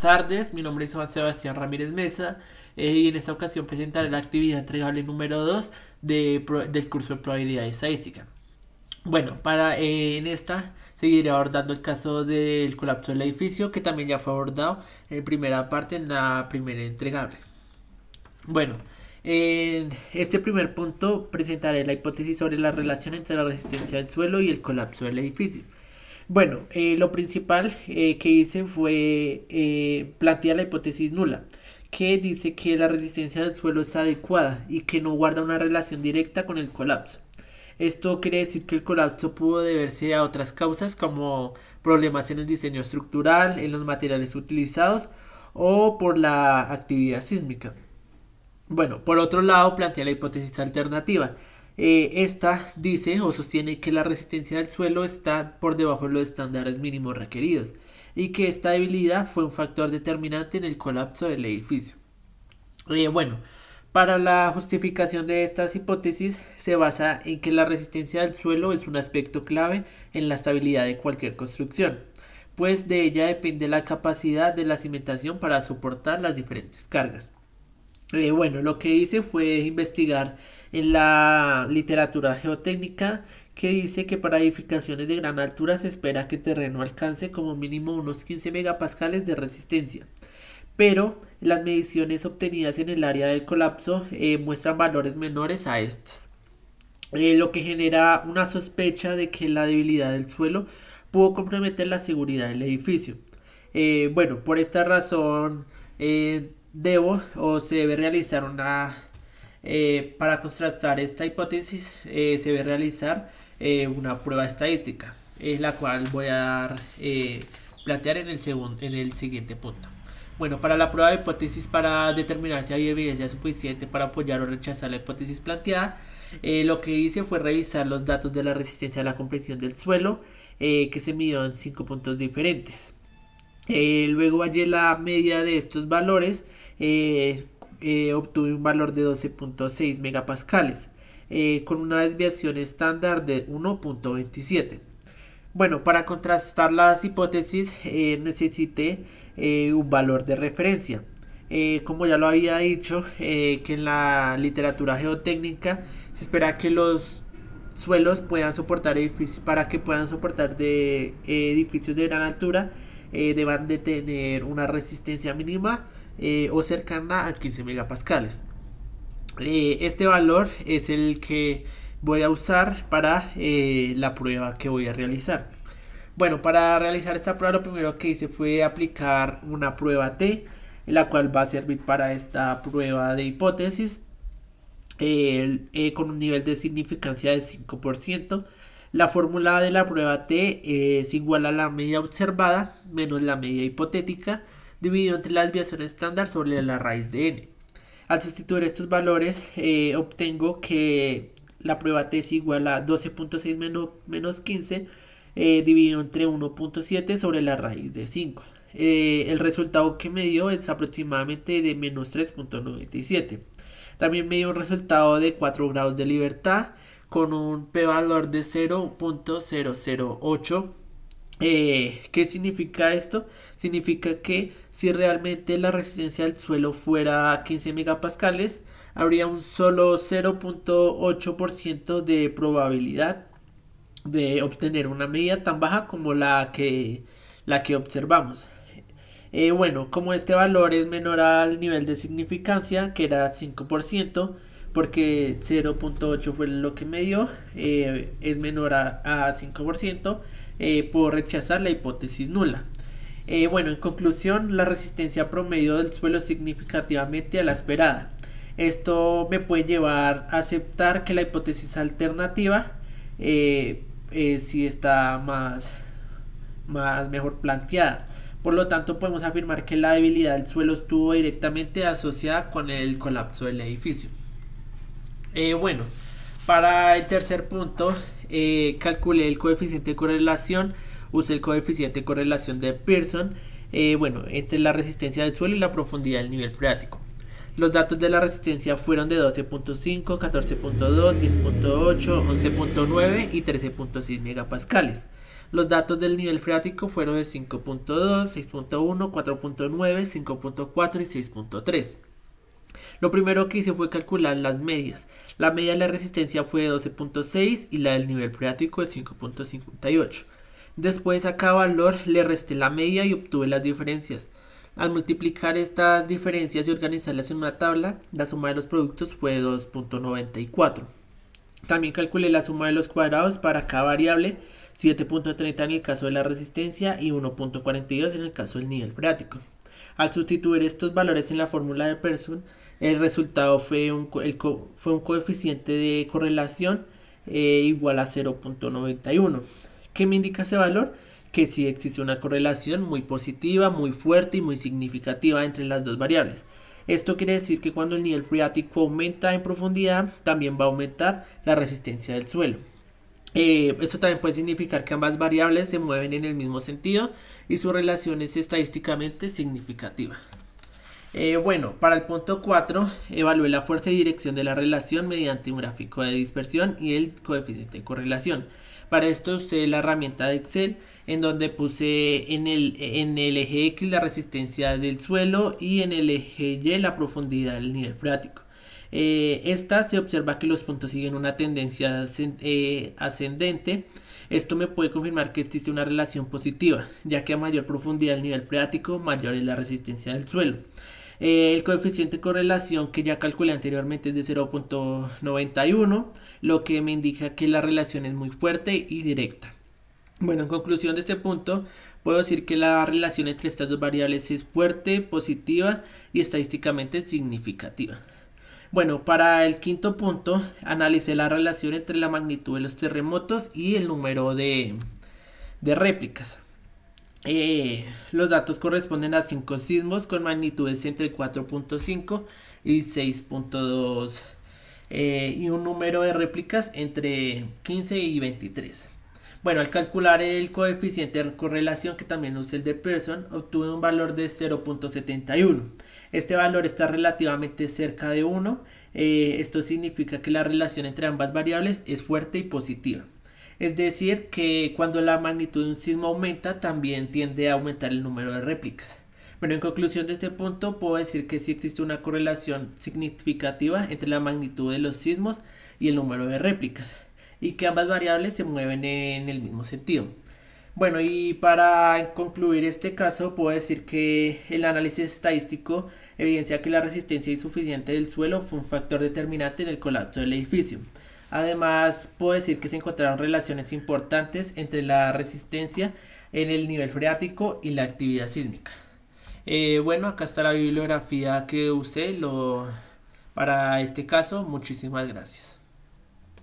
tardes, mi nombre es Juan Sebastián Ramírez Mesa y en esta ocasión presentaré la actividad entregable número 2 del curso de probabilidad estadística. Bueno, en esta seguiré abordando el caso del colapso del edificio que también ya fue abordado en primera parte en la primera entregable. Bueno, en este primer punto presentaré la hipótesis sobre la relación entre la resistencia del suelo y el colapso del edificio. Bueno, lo principal que hice fue plantear la hipótesis nula, que dice que la resistencia del suelo es adecuada y que no guarda una relación directa con el colapso. Esto quiere decir que el colapso pudo deberse a otras causas como problemas en el diseño estructural, en los materiales utilizados o por la actividad sísmica. Bueno, por otro lado, plantea la hipótesis alternativa. Esta dice o sostiene que la resistencia del suelo está por debajo de los estándares mínimos requeridos y que esta debilidad fue un factor determinante en el colapso del edificio. Bueno, para la justificación de estas hipótesis se basa en que la resistencia del suelo es un aspecto clave en la estabilidad de cualquier construcción, pues de ella depende la capacidad de la cimentación para soportar las diferentes cargas. Bueno, lo que hice fue investigar en la literatura geotécnica que dice que para edificaciones de gran altura se espera que el terreno alcance como mínimo unos 15 megapascales de resistencia. Pero las mediciones obtenidas en el área del colapso muestran valores menores a estos, lo que genera una sospecha de que la debilidad del suelo pudo comprometer la seguridad del edificio. Bueno, por esta razón se debe realizar para contrastar esta hipótesis se debe realizar una prueba estadística, la cual voy a plantear en el siguiente punto. Bueno, para la prueba de hipótesis, para determinar si hay evidencia suficiente para apoyar o rechazar la hipótesis planteada, lo que hice fue revisar los datos de la resistencia a la compresión del suelo, que se midió en 5 puntos diferentes. Luego hallé la media de estos valores, obtuve un valor de 12.6 megapascales, con una desviación estándar de 1.27. Bueno, para contrastar las hipótesis necesité un valor de referencia. Como ya lo había dicho, que en la literatura geotécnica se espera que los suelos puedan soportar edificios, para que puedan soportar edificios de gran altura, deban de tener una resistencia mínima o cercana a 15 megapascales. Este valor es el que voy a usar para la prueba que voy a realizar. Bueno, para realizar esta prueba lo primero que hice fue aplicar una prueba T, la cual va a servir para esta prueba de hipótesis, con un nivel de significancia de 5%. La fórmula de la prueba T es igual a la media observada menos la media hipotética dividido entre la desviación estándar sobre la raíz de n. Al sustituir estos valores obtengo que la prueba T es igual a 12.6 menos 15 dividido entre 1.7 sobre la raíz de 5. El resultado que me dio es aproximadamente de menos 3.97. También me dio un resultado de 4 grados de libertad con un p-valor de 0.008. ¿Qué significa esto? Significa que si realmente la resistencia del suelo fuera 15 megapascales, habría un solo 0.8% de probabilidad de obtener una medida tan baja como la que observamos. Bueno, como este valor es menor al nivel de significancia, que era 5%, porque 0.8 fue lo que me dio, es menor a 5%, puedo rechazar la hipótesis nula. Bueno, en conclusión, la resistencia promedio del suelo es significativamente a la esperada. Esto me puede llevar a aceptar que la hipótesis alternativa sí está mejor planteada. Por lo tanto, podemos afirmar que la debilidad del suelo estuvo directamente asociada con el colapso del edificio. Bueno, para el tercer punto, calculé el coeficiente de correlación, usé el coeficiente de correlación de Pearson, entre la resistencia del suelo y la profundidad del nivel freático. Los datos de la resistencia fueron de 12.5, 14.2, 10.8, 11.9 y 13.6 megapascales. Los datos del nivel freático fueron de 5.2, 6.1, 4.9, 5.4 y 6.3. Lo primero que hice fue calcular las medias. La media de la resistencia fue de 12.6 y la del nivel freático de 5.58. Después a cada valor le resté la media y obtuve las diferencias. Al multiplicar estas diferencias y organizarlas en una tabla, la suma de los productos fue de 2.94. También calculé la suma de los cuadrados para cada variable, 7.30 en el caso de la resistencia y 1.42 en el caso del nivel freático. Al sustituir estos valores en la fórmula de Pearson, el resultado fue un coeficiente de correlación igual a 0.91. ¿Qué me indica ese valor? Que sí existe una correlación muy positiva, muy fuerte y muy significativa entre las dos variables. Esto quiere decir que cuando el nivel freático aumenta en profundidad, también va a aumentar la resistencia del suelo. Esto también puede significar que ambas variables se mueven en el mismo sentido y su relación es estadísticamente significativa. Bueno, para el punto 4, evalué la fuerza y dirección de la relación mediante un gráfico de dispersión y el coeficiente de correlación. Para esto usé la herramienta de Excel, en donde puse en el eje X la resistencia del suelo y en el eje Y la profundidad del nivel freático. Esta se observa que los puntos siguen una tendencia ascendente. Esto me puede confirmar que existe una relación positiva, ya que a mayor profundidad del nivel freático, mayor es la resistencia del suelo. El coeficiente de correlación que ya calculé anteriormente es de 0.91, lo que me indica que la relación es muy fuerte y directa. Bueno, en conclusión de este punto, puedo decir que la relación entre estas dos variables es fuerte, positiva y estadísticamente significativa. Bueno, para el quinto punto, analicé la relación entre la magnitud de los terremotos y el número de réplicas. Los datos corresponden a 5 sismos con magnitudes entre 4.5 y 6.2 y un número de réplicas entre 15 y 23. Bueno, al calcular el coeficiente de correlación, que también usé el de Pearson, obtuve un valor de 0.71. Este valor está relativamente cerca de 1. Esto significa que la relación entre ambas variables es fuerte y positiva. Es decir, que cuando la magnitud de un sismo aumenta, también tiende a aumentar el número de réplicas. Bueno, en conclusión de este punto, puedo decir que sí existe una correlación significativa entre la magnitud de los sismos y el número de réplicas, y que ambas variables se mueven en el mismo sentido. Bueno, y para concluir este caso, puedo decir que el análisis estadístico evidencia que la resistencia insuficiente del suelo fue un factor determinante en el colapso del edificio. Además, puedo decir que se encontraron relaciones importantes entre la resistencia en el nivel freático y la actividad sísmica. Bueno, acá está la bibliografía que usé para este caso. Muchísimas gracias.